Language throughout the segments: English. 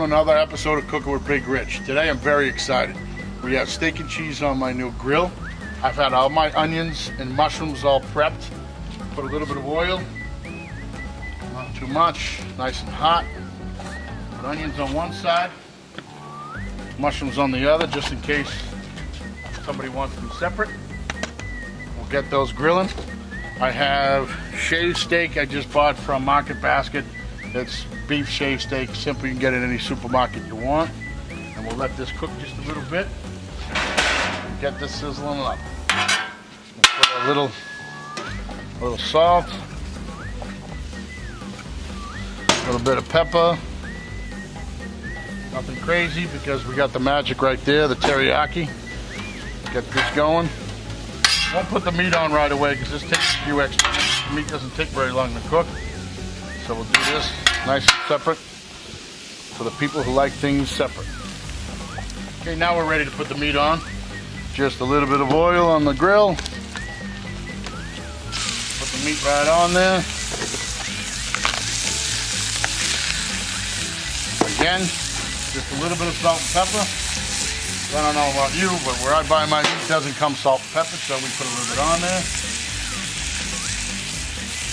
to another episode of Cooking with Big Rich. Today I'm very excited. We have steak and cheese on my new grill. I've had all my onions and mushrooms all prepped. Put a little bit of oil, not too much, nice and hot. Put onions on one side, mushrooms on the other, just in case somebody wants them separate. We'll get those grilling. I have shaved steak I just bought from Market Basket. It's beef shaved steak, simple, you can get it in any supermarket you want. And we'll let this cook just a little bit. Get this sizzling up. We'll put a little salt, a little bit of pepper. Nothing crazy because we got the magic right there, the teriyaki. Get this going. Won't put the meat on right away because this takes a few extra minutes. The meat doesn't take very long to cook. So we'll do this nice and separate for the people who like things separate. Okay, now we're ready to put the meat on. Just a little bit of oil on the grill. Put the meat right on there. Again, just a little bit of salt and pepper. I don't know about you, but where I buy my meat doesn't come salt and pepper, so we put a little bit on there.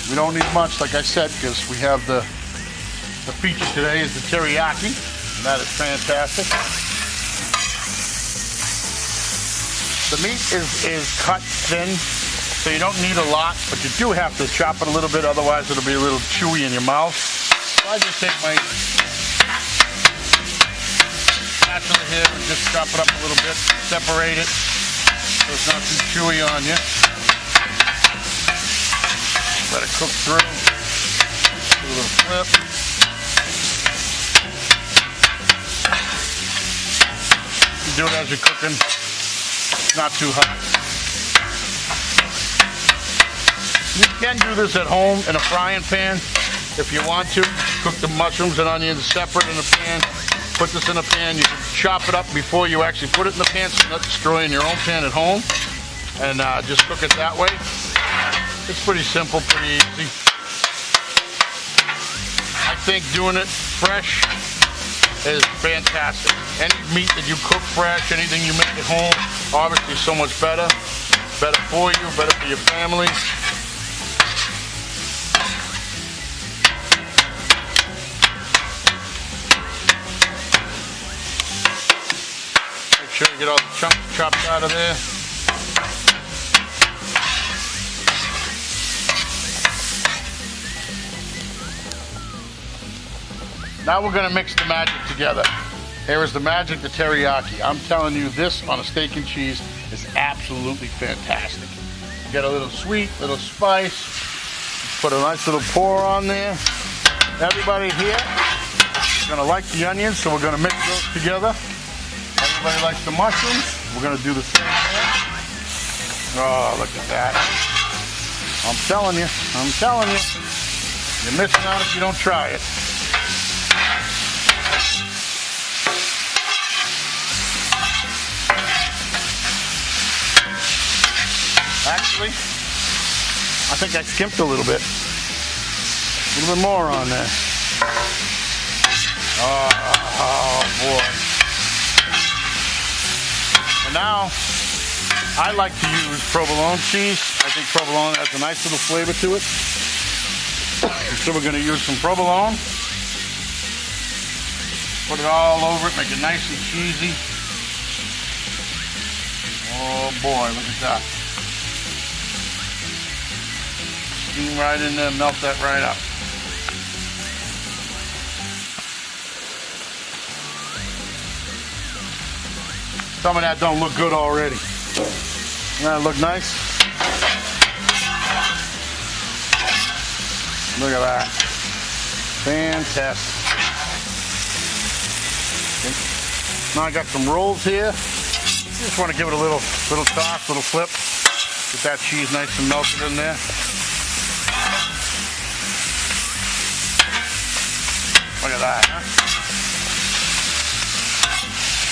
We don't need much, like I said, because we have the feature today is the teriyaki, and that is fantastic. The meat is cut thin, so you don't need a lot, but you do have to chop it a little bit, otherwise it'll be a little chewy in your mouth. So I just take my spatula here and just chop it up a little bit, separate it, so it's not too chewy on you. Let it cook through. Do a little flip. You do it as you're cooking. It's not too hot. You can do this at home in a frying pan if you want to. Cook the mushrooms and onions separate in a pan. Put this in a pan. You can chop it up before you actually put it in the pan, so you're not destroying your own pan at home. And just cook it that way. It's pretty simple, pretty easy. I think doing it fresh is fantastic. Any meat that you cook fresh, anything you make at home, obviously so much better. Better for you, better for your family. Make sure you get all the chunks chopped out of there. Now we're going to mix the magic together. Here is the magic, the teriyaki. I'm telling you, this on a steak and cheese is absolutely fantastic. Get a little sweet, little spice. Put a nice little pour on there. Everybody here is going to like the onions, so we're going to mix those together. Everybody likes the mushrooms. We're going to do the same here. Oh, look at that. I'm telling you. You're missing out if you don't try it. Actually, I think I skimped a little bit. A little bit more on there. Oh boy. And now, I like to use provolone cheese. I think provolone has a nice little flavor to it. So we're going to use some provolone. Put it all over it, make it nice and cheesy. Oh boy, look at that. Steam right in there, melt that right up. Some of that don't look good already. Doesn't that look nice? Look at that. Fantastic. Okay. Now I got some rolls here. Just want to give it a little toss, little flip. Get that cheese nice and melted in there. Look at that, huh?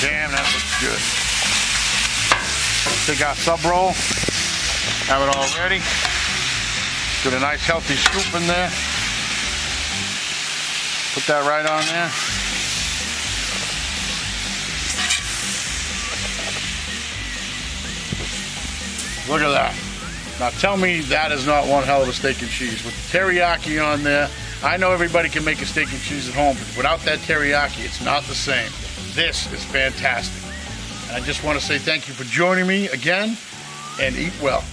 Damn, that looks good. Take our sub roll. Have it all ready. Get a nice healthy scoop in there. Put that right on there. Look at that. Now tell me that is not one hell of a steak and cheese. With the teriyaki on there, I know everybody can make a steak and cheese at home, but without that teriyaki, it's not the same. This is fantastic. And I just want to say thank you for joining me again, and eat well.